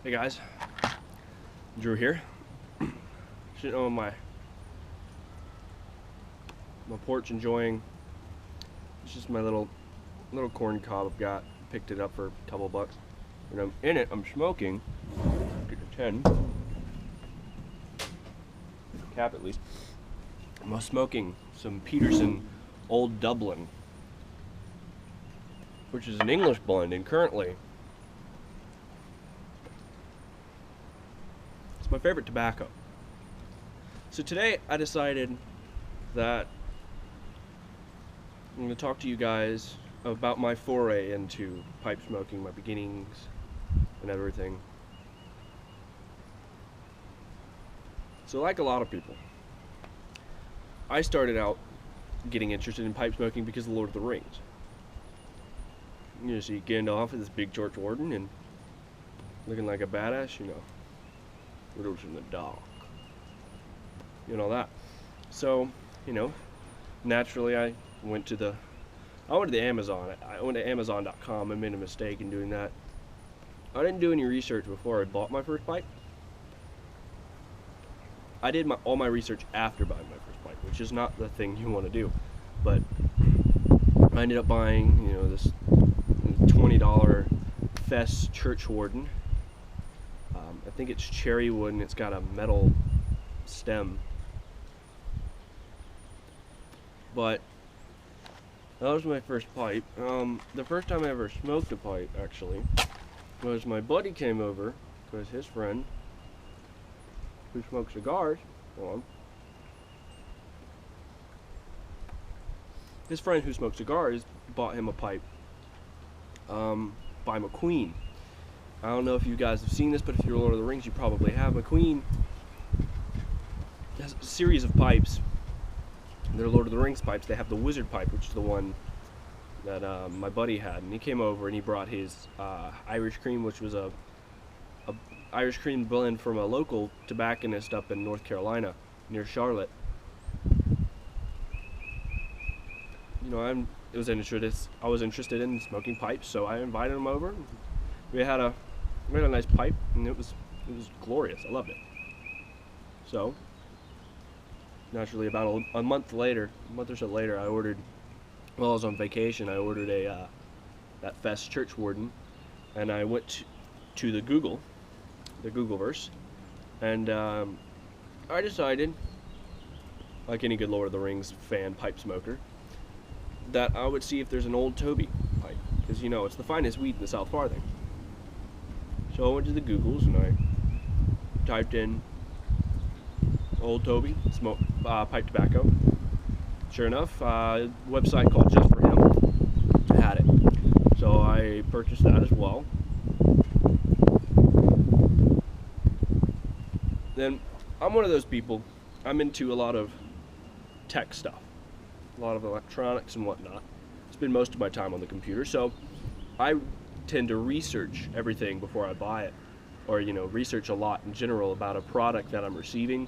Hey guys, Drew here. Sitting on my porch enjoying. It's just my little corn cob I've got. Picked it up for a couple bucks. And I'm in it. I'm smoking. Get the 10 cap at least. I'm smoking some Peterson Old Dublin, which is an English blend, and currently it's my favorite tobacco. So today I decided that I'm going to talk to you guys about my foray into pipe smoking, my beginnings, and everything. So like a lot of people, I started out getting interested in pipe smoking because of Lord of the Rings. You see Gandalf with this big George Warden and looking like a badass, riddles in the dark, that. So, naturally I went to the Amazon. I went to Amazon.com. I made a mistake in doing that. I didn't do any research before I bought my first pipe. I did all my research after buying my first pipe, which is not the thing you want to do. But I ended up buying, this $20 Fess Church Warden. I think it's cherry wood and it's got a metal stem. But that was my first pipe. The first time I ever smoked a pipe, actually, was my buddy came over because his friend, who smokes cigars, his friend who smokes cigars bought him a pipe by McQueen. I don't know if you guys have seen this, but if you're Lord of the Rings, you probably have. McQueen has a series of pipes. They're Lord of the Rings pipes. They have the wizard pipe, which is the one that my buddy had, and he came over and he brought his Irish cream, which was a Irish cream blend from a local tobacconist up in North Carolina near Charlotte. I was interested in smoking pipes, so I invited him over. We had a nice pipe, and it was glorious. I loved it. So naturally, about a month or so later, I ordered. While I was on vacation, I ordered that Fess Church Warden, and I went to the Googleverse, and I decided, like any good Lord of the Rings fan pipe smoker, that I would see if there's an Old Toby pipe, because it's the finest weed in the South Farthing. So I went to the Googles and I typed in Old Toby pipe tobacco. Sure enough, a website called Just For Him had it. So I purchased that as well. Then I'm one of those people, I'm into a lot of tech stuff, a lot of electronics and whatnot. Spend most of my time on the computer, so I tend to research everything before I buy it, or research a lot in general about a product that I'm receiving,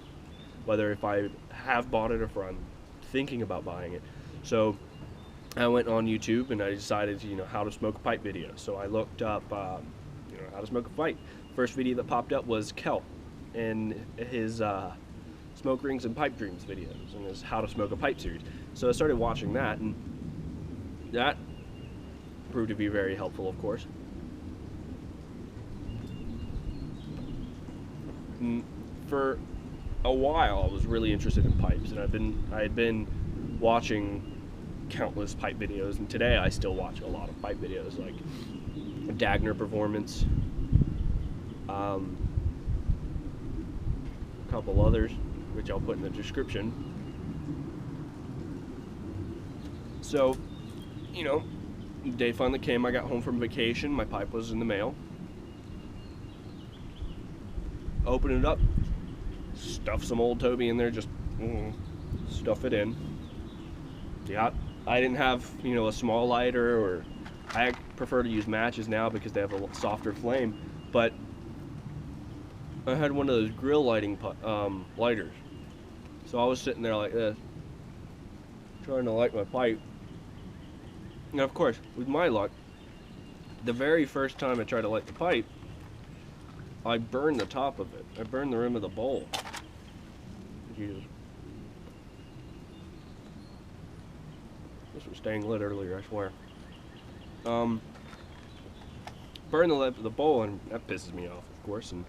whether if I have bought it or if I'm thinking about buying it. So I went on YouTube and I decided how to smoke a pipe video. So I looked up how to smoke a pipe. First video that popped up was Kelp and his Smoke Rings and Pipe Dreams videos and his How to Smoke a Pipe series. So I started watching that, and that proved to be very helpful, of course. For a while I was really interested in pipes, and I had been watching countless pipe videos, and today I still watch a lot of pipe videos, like Dagner Performance, a couple others which I'll put in the description. So the day finally came. I got home from vacation, my pipe was in the mail. Open it up, stuff some Old Toby in there, just stuff it in. Yeah, I didn't have a small lighter, or I prefer to use matches now because they have a softer flame, but I had one of those grill lighting lighters. So I was sitting there like this, trying to light my pipe. And of course, with my luck, the very first time I tried to light the pipe, I burned the top of it. I burned the rim of the bowl. Jesus. This was staying lit earlier, I swear. Burned the lid of the bowl, and that pisses me off, of course, and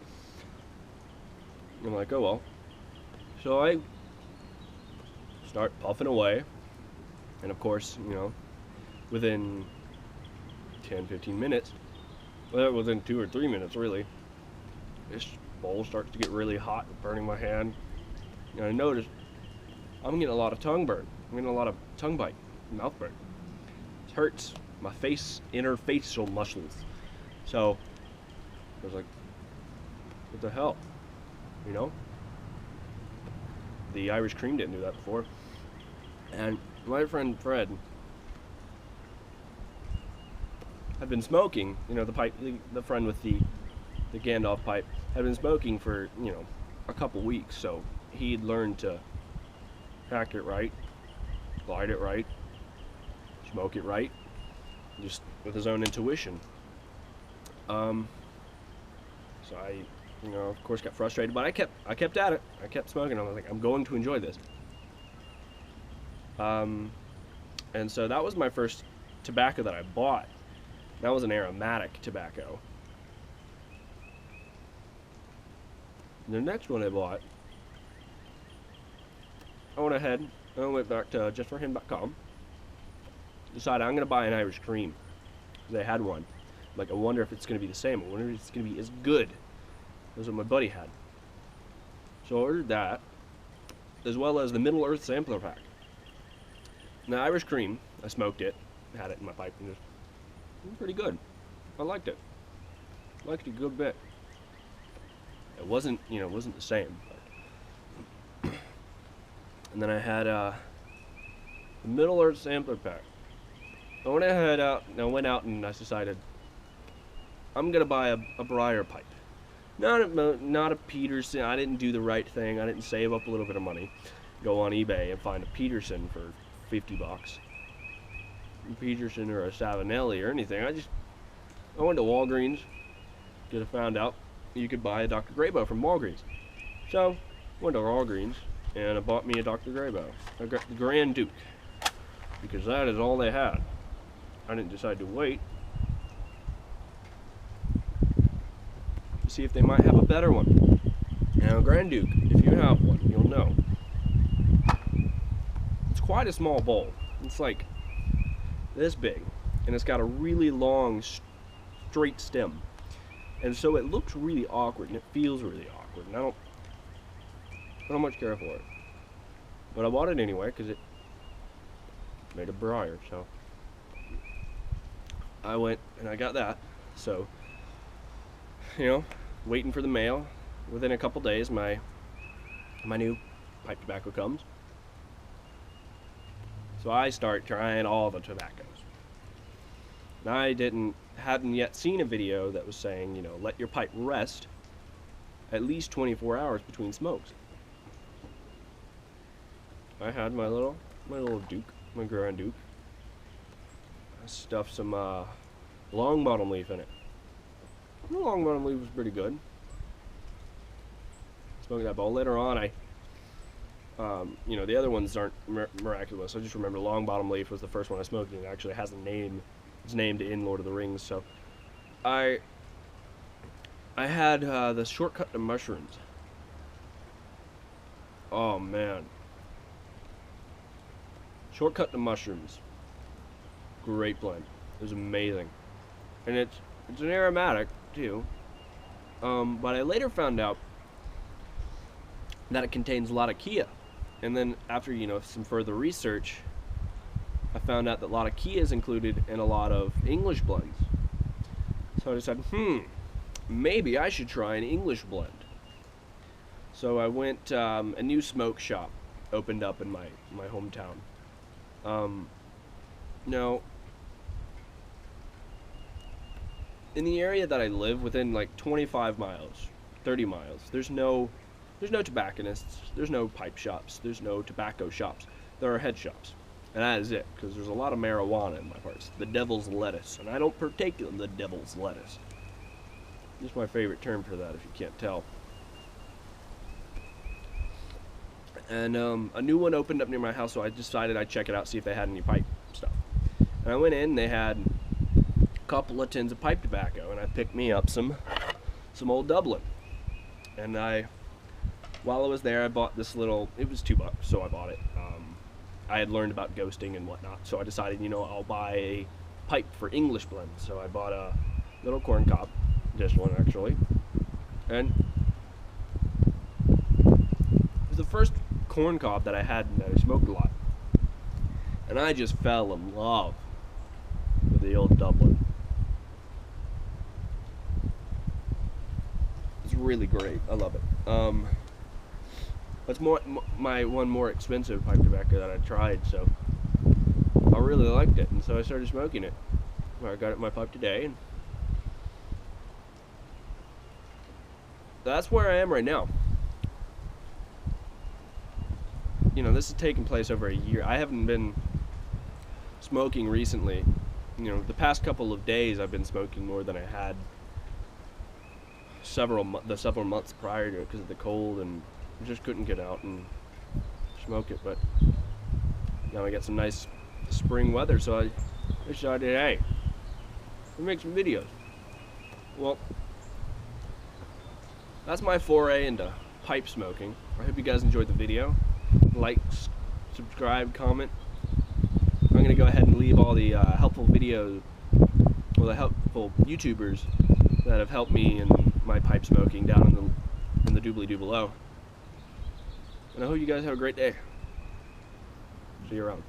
I'm like, oh well. So I start puffing away, and of course, you know, within 10-15 minutes, well, within 2 or 3 minutes really, this bowl starts to get really hot, burning my hand, and I notice I'm getting a lot of tongue burn. I'm getting a lot of tongue bite, mouth burn. It hurts my inner facial muscles. So I was like, what the hell, you know? The Irish cream didn't do that before. And my friend Fred had been smoking, you know, the friend with the Gandalf pipe, had been smoking for, you know, a couple weeks, so he'd learned to pack it right, light it right, smoke it right, just with his own intuition. So I, you know, of course got frustrated, but I kept at it. I kept smoking. I was like, I'm going to enjoy this. And so that was my first tobacco that I bought. That was an aromatic tobacco. The next one I bought, I went ahead, I went back to justforhim.com, decided I'm going to buy an Irish cream. They had one. Like, I wonder if it's going to be the same. I wonder if it's going to be as good as what my buddy had. So I ordered that, as well as the Middle Earth sampler pack. Now, Irish cream, I smoked it, had it in my pipe, and it was pretty good. I liked it. I liked it a good bit. It wasn't, you know, it wasn't the same. But and then I had the Middle Earth sampler pack. I went out and I decided I'm gonna buy a Briar pipe. Not a Peterson. I didn't do the right thing. I didn't save up a little bit of money, go on eBay and find a Peterson for $50. A Peterson or a Savinelli or anything. I went to Walgreens because I found out you could buy a Dr. Grabo from Walgreens. So I went to Walgreens and I bought me a Dr. Grabo, the Grand Duke, because that is all they had. I didn't decide to wait to see if they might have a better one. Now, Grand Duke, if you have one, you'll know. It's quite a small bowl. It's like this big, and it's got a really long, straight stem. And so it looks really awkward, and it feels really awkward, and I don't much care for it. But I bought it anyway, because it made a Briar, so I went and I got that. So, you know, waiting for the mail. Within a couple days, my new pipe tobacco comes. So I start trying all the tobaccos. And I hadn't yet seen a video that was saying, you know, let your pipe rest at least 24 hours between smokes. I had my little Duke, my Grand Duke. I stuffed some long bottom leaf in it. The long bottom leaf was pretty good. Smoking that bowl. Later on, you know, the other ones aren't miraculous. I just remember long bottom leaf was the first one I smoked, and it actually has a name. It's named in Lord of the Rings. So I had the Shortcut to Mushrooms. Oh man, Shortcut to Mushrooms. Great blend. It was amazing, and it's an aromatic too. But I later found out that it contains a lot of Kia, and then after, you know, some further research, I found out that a lot of Kia is included in a lot of English blends. So I decided, maybe I should try an English blend. So I went, a new smoke shop opened up in my hometown. Now, in the area that I live, within like 25 miles, 30 miles, there's no tobacconists, there's no pipe shops, there's no tobacco shops. There are head shops. And that is it, because there's a lot of marijuana in my parts. The devil's lettuce, and I don't partake in the devil's lettuce. Just my favorite term for that, if you can't tell. And a new one opened up near my house, so I decided I'd check it out, see if they had any pipe stuff. And I went in, they had a couple of tins of pipe tobacco, and I picked me up some old Dublin. And while I was there, I bought this little, it was $2, so I bought it. I had learned about ghosting and whatnot, so I decided, I'll buy a pipe for English blends. So I bought a little corn cob, this one actually, and it was the first corn cob that I had that I smoked a lot, and I just fell in love with the old Dublin. It's really great. I love it. It's my one more expensive pipe tobacco that I tried, so I really liked it, and so I started smoking it. I got it in my pipe today, and that's where I am right now. This has taken place over a year. I haven't been smoking recently. The past couple of days I've been smoking more than I had several months prior to it because of the cold, and I just couldn't get out and smoke it. But now I got some nice spring weather, so I decided, hey, we'll make some videos. Well, that's my foray into pipe smoking. I hope you guys enjoyed the video. Like, subscribe, comment. I'm going to go ahead and leave all the helpful videos, or the helpful YouTubers that have helped me in my pipe smoking down in the doobly-doo below. And I hope you guys have a great day. See you around.